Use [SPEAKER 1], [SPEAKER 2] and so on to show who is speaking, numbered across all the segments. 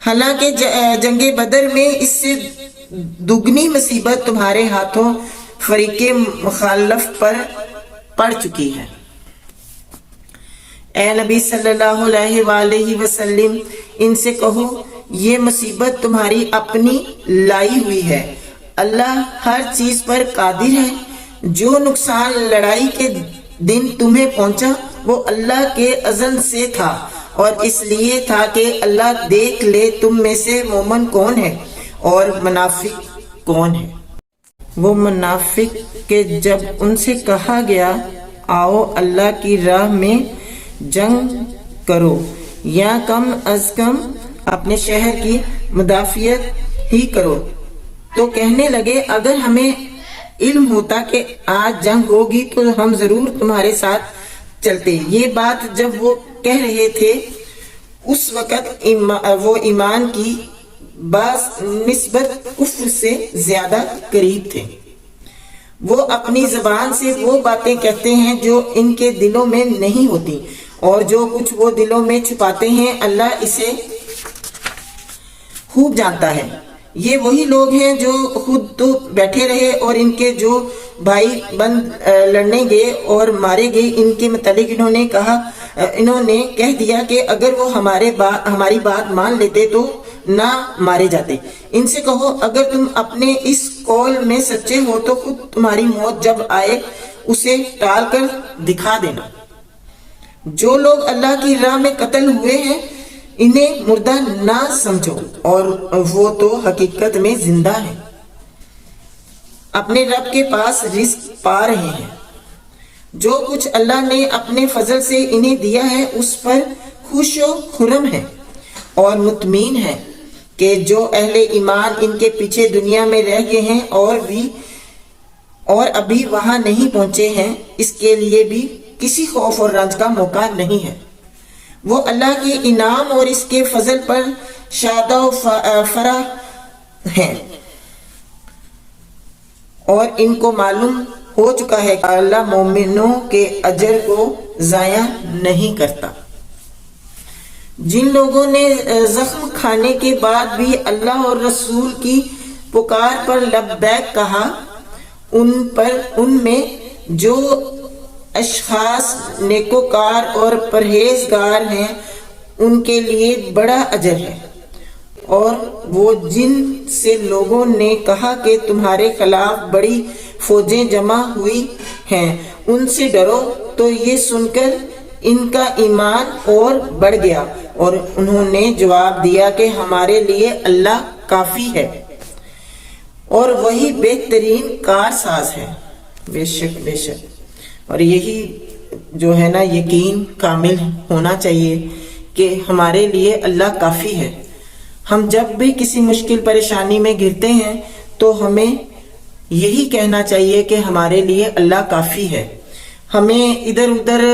[SPEAKER 1] حالانکہ جنگ بدر میں اس سے دگنی مصیبت تمہارے ہاتھوں فریق مخالف پر پڑ چکی ہے۔ اے نبی صلی اللہ علیہ وآلہ وسلم، ان سے کہو یہ مصیبت تمہاری اپنی لائی ہوئی ہے، اللہ ہر چیز پر قادر ہے۔ جو نقصان لڑائی کے دن تمہیں پہنچا وہ اللہ کے اذن سے تھا، اور اس لیے تھا کہ اللہ دیکھ لے تم میں سے مومن کون ہے اور منافق کون ہے۔ وہ منافق کہ جب ان سے کہا گیا آؤ اللہ کی راہ میں جنگ کرو یا کم از کم اپنے شہر کی مدافعت ہی کرو، تو کہنے لگے اگر ہمیں علم ہوتا کہ آج جنگ ہوگی تو ہم ضرور تمہارے ساتھ چلتے۔ یہ بات جب وہ کہہ رہے تھے اس وقت وہ ایمان کی بعض نسبت کفر سے زیادہ قریب تھے۔ وہ اپنی زبان سے وہ باتیں کہتے ہیں جو ان کے دلوں میں نہیں ہوتی، اور جو کچھ وہ دلوں میں چھپاتے ہیں اللہ اسے خوب جانتا ہے۔ یہ وہی لوگ ہیں جو خود تو بیٹھے رہے اور ان کے جو بھائی بند لڑنے گئے اور مارے گئے، ان کے متعلق انہوں نے کہہ دیا کہ اگر وہ ہماری بات مان لیتے تو نہ مارے جاتے۔ ان سے کہو اگر تم اپنے اس قول میں سچے ہو تو خود تمہاری موت جب آئے اسے ٹال کر دکھا دینا۔ جو لوگ اللہ کی راہ میں قتل ہوئے ہیں انہیں مردہ نہ سمجھو، اور وہ تو حقیقت میں زندہ ہیں، اپنے رب کے پاس رزق پا رہے ہیں۔ جو کچھ اللہ نے اپنے فضل سے انہیں دیا ہے اس پر خوش و خرم ہے اور مطمئن ہے کہ جو اہل ایمان ان کے پیچھے دنیا میں رہ گئے ہیں اور ابھی وہاں نہیں پہنچے ہیں، اس کے لیے بھی کسی خوف اور رنج کا موقع نہیں ہے۔ وہ اللہ کے انعام اور اس کے فضل پر شادہ و فرح ہیں، اور ان کو معلوم ہو چکا ہے کہ اللہ مومنوں کے اجر کو ضائع نہیں کرتا۔ جن لوگوں نے زخم کھانے کے بعد بھی اللہ اور رسول کی پکار پر لبیک کہا، ان میں جو اشخاص نیکوکار اور پرہیزگار ہیں ان کے لیے بڑا اجر ہے۔ اور وہ جن سے لوگوں نے کہا کہ تمہارے خلاف بڑی فوجیں جمع ہوئی ہیں ان سے ڈرو، تو یہ سن کر ان کا ایمان اور بڑھ گیا، اور انہوں نے جواب دیا کہ ہمارے لیے اللہ کافی ہے اور وہی بہترین کارساز ہے۔ بے شک بے شک، اور یہی جو ہے نا یقین کامل ہونا چاہیے کہ ہمارے لیے اللہ کافی ہے۔ ہم جب بھی کسی مشکل پریشانی میں گرتے ہیں تو ہمیں یہی کہنا چاہیے کہ ہمارے لیے اللہ کافی ہے۔ ہمیں ادھر ادھر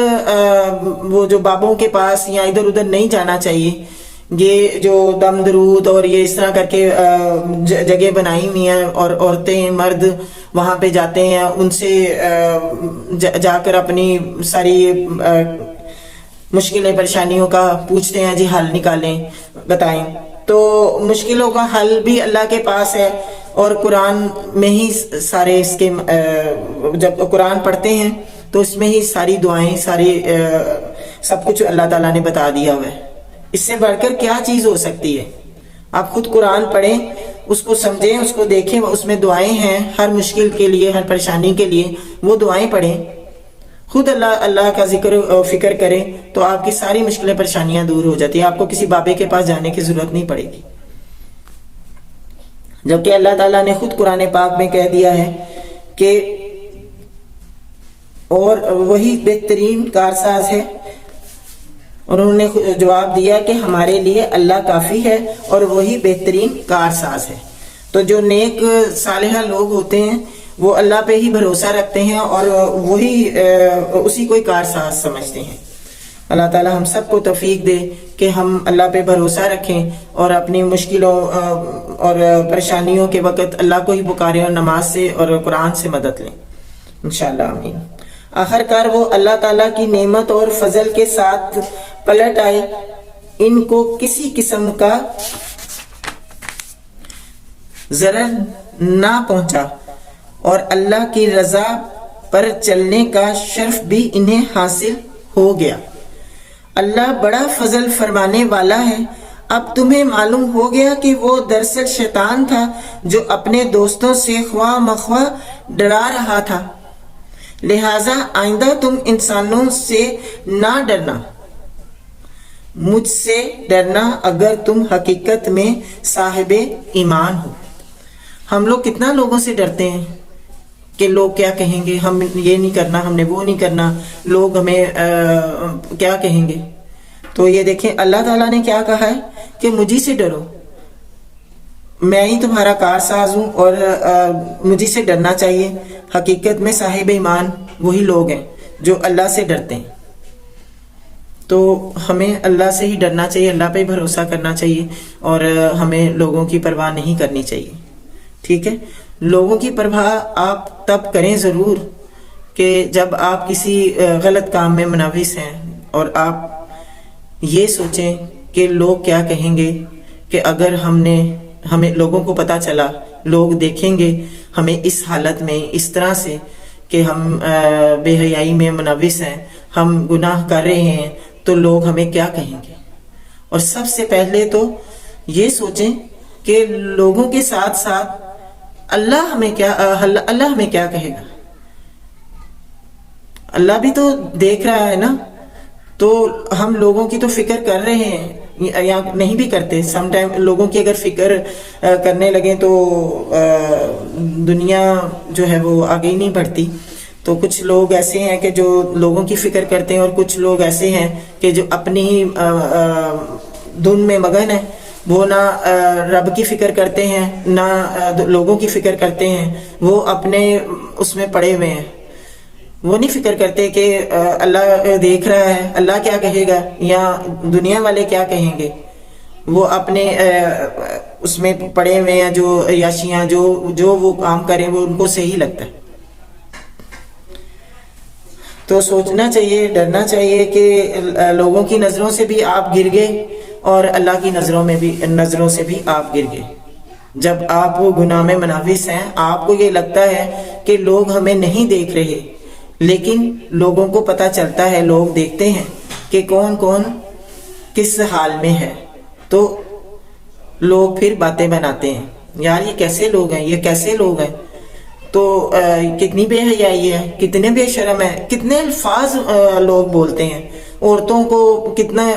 [SPEAKER 1] وہ جو بابوں کے پاس یا ادھر ادھر نہیں جانا چاہیے۔ یہ جو دم درود اور یہ اس طرح کر کے جگہ بنائی ہوئی ہیں اور عورتیں مرد وہاں پہ جاتے ہیں، ان سے جا کر اپنی ساری مشکلیں پریشانیوں کا پوچھتے ہیں، جی حل نکالیں بتائیں۔ تو مشکلوں کا حل بھی اللہ کے پاس ہے، اور قرآن میں ہی سارے اس کے جب قرآن پڑھتے ہیں تو اس میں ہی ساری دعائیں سب کچھ اللہ تعالیٰ نے بتا دیا ہوا ہے۔ اس سے بڑھ کر کیا چیز ہو سکتی ہے؟ آپ خود قرآن پڑھیں، اس کو سمجھیں، اس کو دیکھیں، اس میں دعائیں ہیں ہر مشکل کے لیے، ہر پریشانی کے لیے، وہ دعائیں پڑھیں، خود اللہ کا ذکر و فکر کریں تو آپ کی ساری مشکلیں پریشانیاں دور ہو جاتی ہیں۔ آپ کو کسی بابے کے پاس جانے کی ضرورت نہیں پڑے گی، جبکہ اللہ تعالیٰ نے خود قرآن پاک میں کہہ دیا ہے کہ اور وہی بہترین کارساز ہے، اور انہوں نے جواب دیا کہ ہمارے لیے اللہ کافی ہے اور وہی بہترین کارساز ہے۔ تو جو نیک صالحہ لوگ ہوتے ہیں وہ اللہ پہ ہی بھروسہ رکھتے ہیں اور وہی اسی کو کارساز سمجھتے ہیں۔ اللہ تعالی ہم سب کو توفیق دے کہ ہم اللہ پہ بھروسہ رکھیں اور اپنی مشکلوں اور پریشانیوں کے وقت اللہ کو ہی پکاریں اور نماز سے اور قرآن سے مدد لیں انشاءاللہ، آمین۔ آخر کار وہ اللہ تعالیٰ کی نعمت اور فضل کے ساتھ پلٹ آئے ان کو کسی قسم کا ضرر نہ پہنچا اور اللہ کی رضا پر چلنے کا شرف بھی انہیں حاصل ہو گیا۔ اللہ بڑا فضل فرمانے والا ہے۔ اب تمہیں معلوم ہو گیا کہ وہ دراصل شیطان تھا جو اپنے دوستوں سے خواہ مخواہ ڈرا رہا تھا، لہذا آئندہ تم انسانوں سے نہ ڈرنا، مجھ سے ڈرنا اگر تم حقیقت میں صاحب ایمان ہو۔ ہم لوگ کتنا لوگوں سے ڈرتے ہیں کہ لوگ کیا کہیں گے، ہم یہ نہیں کرنا، ہم نے وہ نہیں کرنا، لوگ ہمیں کیا کہیں گے۔ تو یہ دیکھیں اللہ تعالیٰ نے کیا کہا ہے کہ مجھے سے ڈرو، میں ہی تمہارا کارساز ہوں اور مجھے سے ڈرنا چاہیے۔ حقیقت میں صاحب ایمان وہی لوگ ہیں جو اللہ سے ڈرتے ہیں۔ تو ہمیں اللہ سے ہی ڈرنا چاہیے، اللہ پہ ہی بھروسہ کرنا چاہیے اور ہمیں لوگوں کی پرواہ نہیں کرنی چاہیے، ٹھیک ہے۔ لوگوں کی پرواہ آپ تب کریں ضرور کہ جب آپ کسی غلط کام میں ملوث ہیں اور آپ یہ سوچیں کہ لوگ کیا کہیں گے، کہ اگر ہمیں لوگوں کو پتہ چلا، لوگ دیکھیں گے ہمیں اس حالت میں، اس طرح سے کہ ہم بے حیائی میں ملوث ہیں، ہم گناہ کر رہے ہیں، تو لوگ ہمیں کیا کہیں گے۔ اور سب سے پہلے تو یہ سوچیں کہ لوگوں کے ساتھ ساتھ اللہ ہمیں کیا کہے گا۔ اللہ بھی تو دیکھ رہا ہے نا، تو ہم لوگوں کی تو فکر کر رہے ہیں یا نہیں بھی کرتے۔ سم ٹائم لوگوں کی اگر فکر کرنے لگیں تو دنیا جو ہے وہ آگے ہی نہیں بڑھتی۔ تو کچھ لوگ ایسے ہیں کہ جو لوگوں کی فکر کرتے ہیں اور کچھ لوگ ایسے ہیں کہ جو اپنی ہی دھن میں مگن ہیں، وہ نہ رب کی فکر کرتے ہیں نہ لوگوں کی فکر کرتے ہیں، وہ اپنے اس میں پڑے ہوئے ہیں، وہ نہیں فکر کرتے کہ اللہ دیکھ رہا ہے، اللہ کیا کہے گا یا دنیا والے کیا کہیں گے۔ وہ اپنے اس میں پڑے ہوئے ہیں، جو عیاشیاں جو وہ کام کریں وہ ان کو صحیح لگتا ہے۔ تو سوچنا چاہیے، ڈرنا چاہیے کہ لوگوں کی نظروں سے بھی آپ گر گئے اور اللہ کی نظروں سے بھی آپ گر گئے۔ جب آپ وہ گناہ میں ملوث ہیں، آپ کو یہ لگتا ہے کہ لوگ ہمیں نہیں دیکھ رہے، لیکن لوگوں کو پتہ چلتا ہے، لوگ دیکھتے ہیں کہ کون کون کس حال میں ہے، تو لوگ پھر باتیں بناتے ہیں، یار یہ کیسے لوگ ہیں، یہ کیسے لوگ ہیں، تو کتنی بے حیائی ہے، کتنے بے شرم ہے، کتنے الفاظ لوگ بولتے ہیں، عورتوں کو کتنا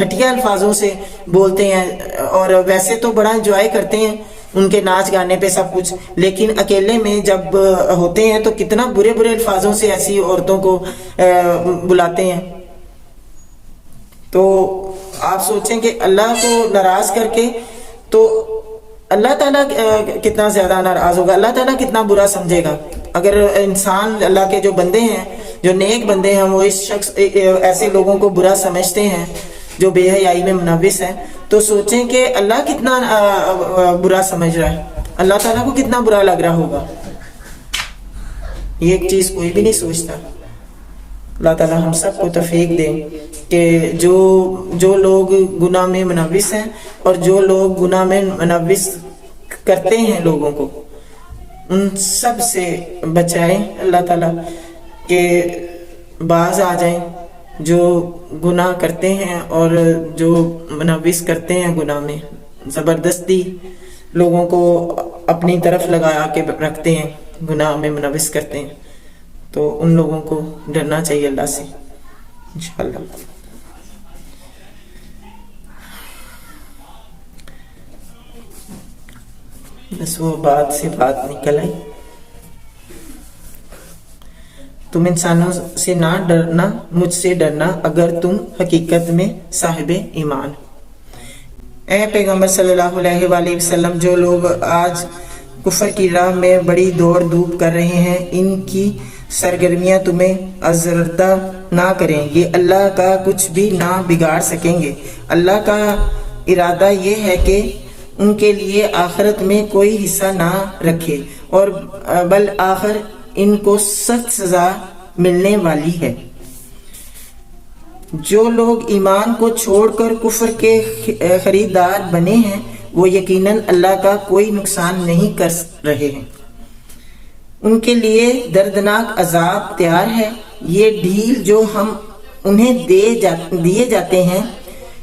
[SPEAKER 1] گھٹیا الفاظوں سے بولتے ہیں، اور ویسے تو بڑا انجوائے کرتے ہیں ان کے ناچ گانے پہ سب کچھ، لیکن اکیلے میں جب ہوتے ہیں تو کتنا برے برے الفاظوں سے ایسی عورتوں کو بلاتے ہیں۔ تو آپ سوچیں کہ اللہ کو ناراض کر کے تو اللہ تعالیٰ کتنا زیادہ ناراض ہوگا، اللہ تعالیٰ کتنا برا سمجھے گا۔ اگر انسان اللہ کے جو بندے ہیں، جو نیک بندے ہیں، وہ اس ایسے لوگوں کو برا سمجھتے ہیں جو بے حیائی میں ملوث ہیں، تو سوچیں کہ اللہ کتنا برا سمجھ رہا ہے، اللہ تعالیٰ کو کتنا برا لگ رہا ہوگا۔ یہ ایک چیز کوئی بھی نہیں سوچتا۔ اللہ تعالیٰ ہم سب کو توفیق دے کہ جو لوگ گناہ میں ملوث ہیں اور جو لوگ گناہ میں ملوث کرتے ہیں لوگوں کو، ان سب سے بچائیں اللہ تعالیٰ، کہ باز آ جائیں جو گناہ کرتے ہیں اور جو ملوث کرتے ہیں گناہ میں، زبردستی لوگوں کو اپنی طرف لگا کے رکھتے ہیں، گناہ میں ملوث کرتے ہیں۔ تو ان لوگوں کو ڈرنا چاہیے اللہ سے انشاءاللہ۔ بس وہ بات سے بات نکل آئی، تم انسانوں سے نہ ڈرنا، مجھ سے ڈرنا اگر تم حقیقت میں صاحب ایمان۔ اے پیغمبر صلی اللہ علیہ وآلہ وسلم، جو لوگ آج کفر کی راہ میں بڑی دوڑ دھوپ کر رہے ہیں، ان کی سرگرمیاں تمہیں آزردہ نہ کریں، یہ اللہ کا کچھ بھی نہ بگاڑ سکیں گے۔ اللہ کا ارادہ یہ ہے کہ ان کے لیے آخرت میں کوئی حصہ نہ رکھے، اور بالآخر ان کو سخت سزا ملنے والی ہے۔ جو لوگ ایمان کو چھوڑ کر کفر کے خریدار بنے ہیں وہ یقیناً اللہ کا کوئی نقصان نہیں کر رہے ہیں، ان کے لیے دردناک عذاب تیار ہے۔ یہ ڈھیل جو ہم انہیں دیے جاتے ہیں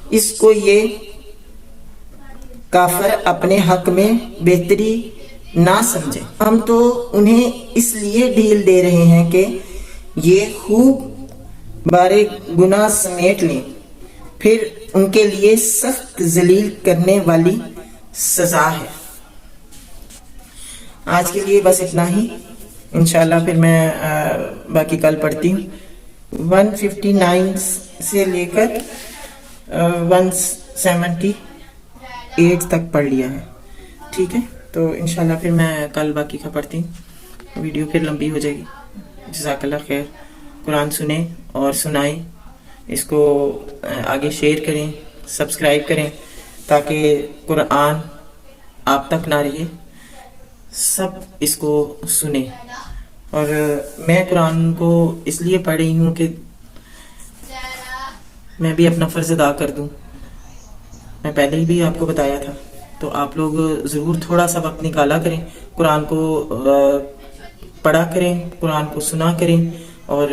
[SPEAKER 1] اس کو یہ کافر اپنے حق میں بہتری نہ سمجھے، ہم تو انہیں اس لیے ڈھیل دے رہے ہیں کہ یہ خوب بارے گناہ سمیٹ لیں، پھر ان کے لیے سخت ذلیل کرنے والی سزا ہے۔ آج کے لیے بس اتنا ہی، انشاءاللہ پھر میں باقی کل پڑھتی ہوں۔ 159 سے لے کر 178 تک پڑھ لیا ہے، ٹھیک ہے؟ تو انشاءاللہ پھر میں کل باقی کا پڑھتی ہوں، ویڈیو پھر لمبی ہو جائے گی۔ جزاک اللہ خیر۔ قرآن سنیں اور سنائیں، اس کو آگے شیئر کریں، سبسکرائب کریں تاکہ قرآن آپ تک نہ رہے، سب اس کو سنیں۔ اور میں قرآن کو اس لیے پڑھ رہی ہوں کہ میں بھی اپنا فرض ادا کر دوں۔ میں پہلے ہی بھی آپ کو بتایا تھا، تو آپ لوگ ضرور تھوڑا سا وقت نکالا کریں، قرآن کو پڑھا کریں، قرآن کو سنا کریں، اور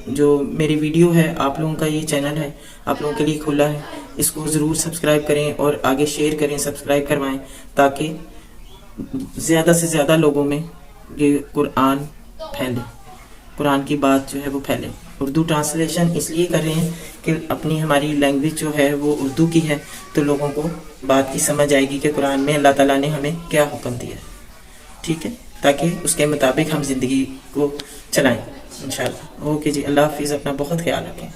[SPEAKER 1] جو میری ویڈیو ہے، آپ لوگوں کا یہ چینل ہے، آپ لوگوں کے لیے کھلا ہے، اس کو ضرور سبسکرائب کریں اور آگے شیئر کریں، سبسکرائب کروائیں تاکہ زیادہ سے زیادہ لوگوں میں یہ قرآن پھیلے، قرآن کی بات جو ہے وہ پھیلے۔ اردو ٹرانسلیشن اس لیے کر رہے ہیں کہ اپنی ہماری لینگویج جو ہے وہ اردو کی ہے، تو لوگوں کو بات کی سمجھ آئے گی کہ قرآن میں اللہ تعالیٰ نے ہمیں کیا حکم دیا ہے، ٹھیک ہے؟ تاکہ اس کے مطابق ہم زندگی کو چلائیں انشاءاللہ۔ اوکے جی، اللہ حافظ، اپنا بہت خیال رکھیں۔